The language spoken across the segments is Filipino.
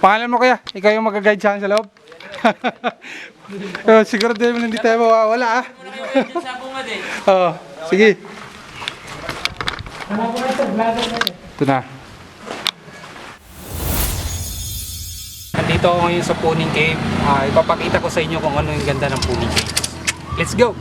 Pangalan mo kaya? Ikaw yung mag-guide sa akin sa loob? Siguro din hindi tayo mawawala ah. Oo, sige. Ito na. Nandito ako ngayon sa Puning Cave. Ipapakita ko sa inyo kung ano yung ganda ng Puning Cave. Let's go!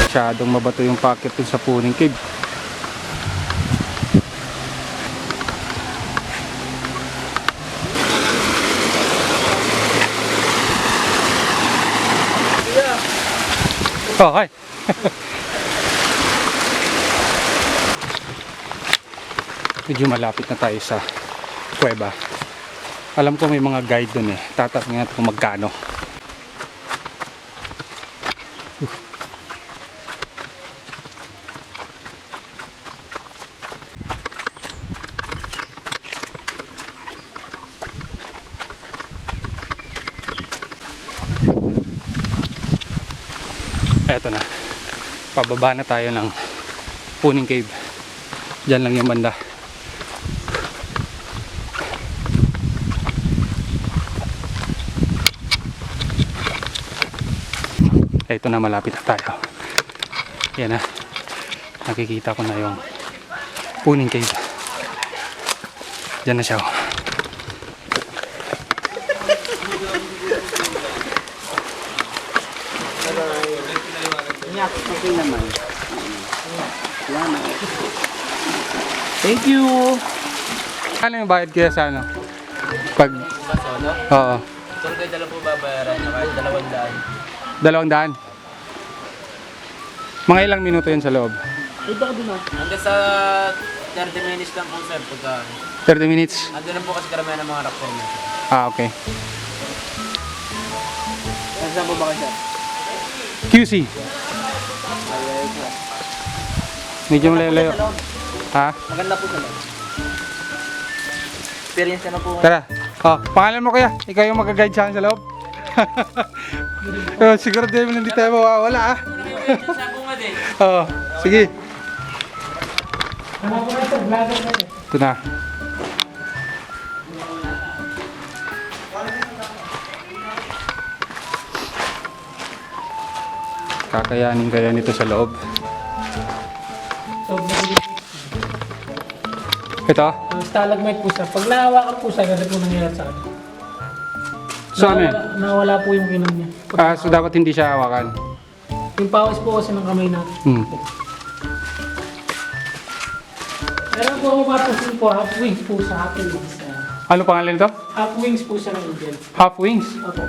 Masyadong mabato yung packet dun sa Puning Cave. Okay. Medyo malapit na tayo sa kuweba. Alam ko may mga guide dun eh. Tatanungin natin kung magkano. Eto na, pababa na tayo ng Puning Cave. Diyan lang yung banda. Eto na, malapit na tayo. Yan na, nakikita ko na yung Puning Cave. Diyan na siya. Okay naman. Thank you. Ano yung bayad kaya sa ano? Pag... Ano? Oo. Kung kayo dala po babayaran, kahit 200. 200. Mga ilang minuto yun sa loob? Ito ka dun ah. Hanggang sa 30 minutes lang po sir. Pagka... 30 minutes? Ando lang po kasi karamihan ng mga rock formation. Okay. Saan po ba kayo sir? QC. Medyo malayo. Ha? Maganda po sir. Experience na po. Tara. Oh, pangalan mo kaya? Ikaw yung mag-guide sa akin sa loob? Siguro din hindi tayo mawawala ah. Oo, sige. Ito na. Kakayanin kaya nito sa loob. Ito? Stalagmite po siya. Pag nahawakan po siya, kasi po nangyayari sa akin. So ano yun? Nawala po yung inom niya. So dapat hindi siya hawakan. Yung pawis po kasi ng kamay natin. Meron po ako papasin po, half wings po sa half wings. Ano pangalan nito? Half wings po siya ng angel. Half wings. Opo.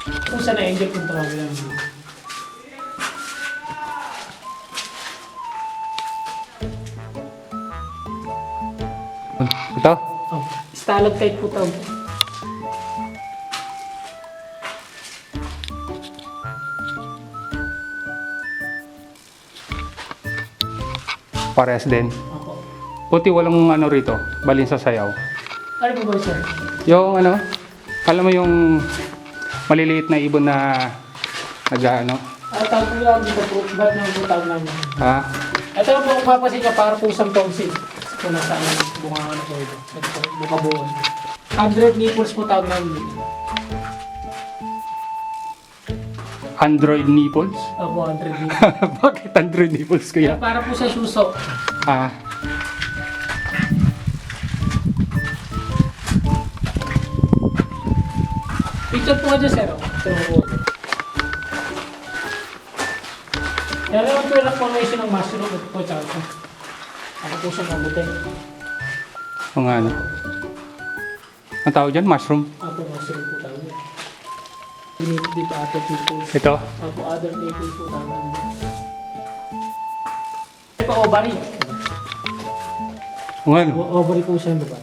Po siya na angel kung tawag lang. Ito? Oh, stalactite po tawag. Pares din. Opo. Puti walang ano rito, balin sa sayaw. Ano po ba sir? Yung ano, alam mo yung maliliit na ibon na nag-ano? Tawag po lang dito po. Ba't naman po tawag namin? Ha? Ito na po kung papasin ka para po isang tonsil. Kung nasa bunga ano po ito. Ito po, bukabuhan. 100 nipples po tawag namin dito. Android nipples? Opo, 100 nipples. Bakit Android nipples kuya? Para po sa suso. Ah, Picture po ka dyan, sir. Ito po. Yan naman po yung formation ng mushroom. Ito po, tsaka ito. Ako po siya mabuti. mga ano. Ang tawag dyan, mushroom. Ako mushroom po tawag niya. Dito other people. Ito. Ako other people po tawag niya. Ito ovary. Kung ano. Ovary po siya, diba?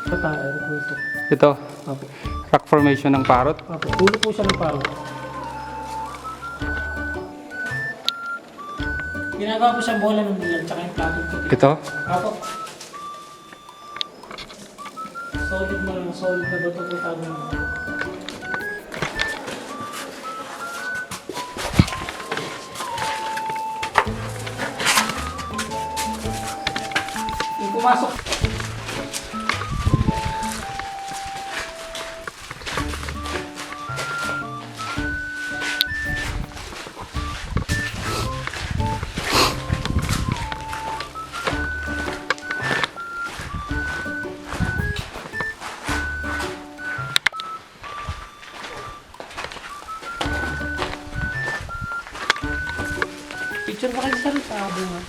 Ito tayo po ito. Ito. Apo. Rock formation ng parrot. Apo. Tulo po siya ng parang. Ginagawa po siyang bola ng bulan, tsaka yung plato po. Ito. Apo. solid na bato po tawag mo. Yung pumasok. Picture pa kayo sa ritado nga.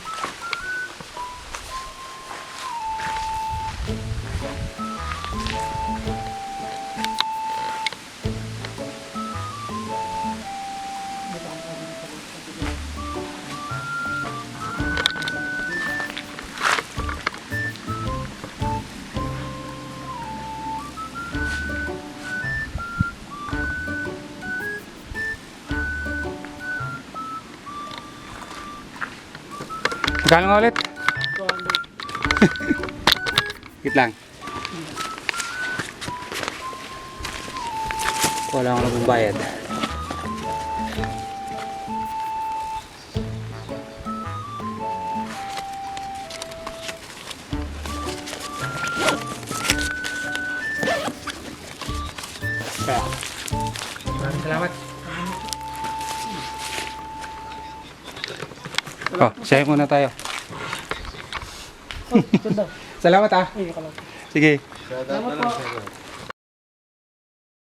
Magkano nga ulit? Wait lang. Wala akong nagbabayad. Maraming salamat. Oh, share muna tayo. Oh, ganda. Salamat ah. Ay, ka lang. Sige. Salamat po.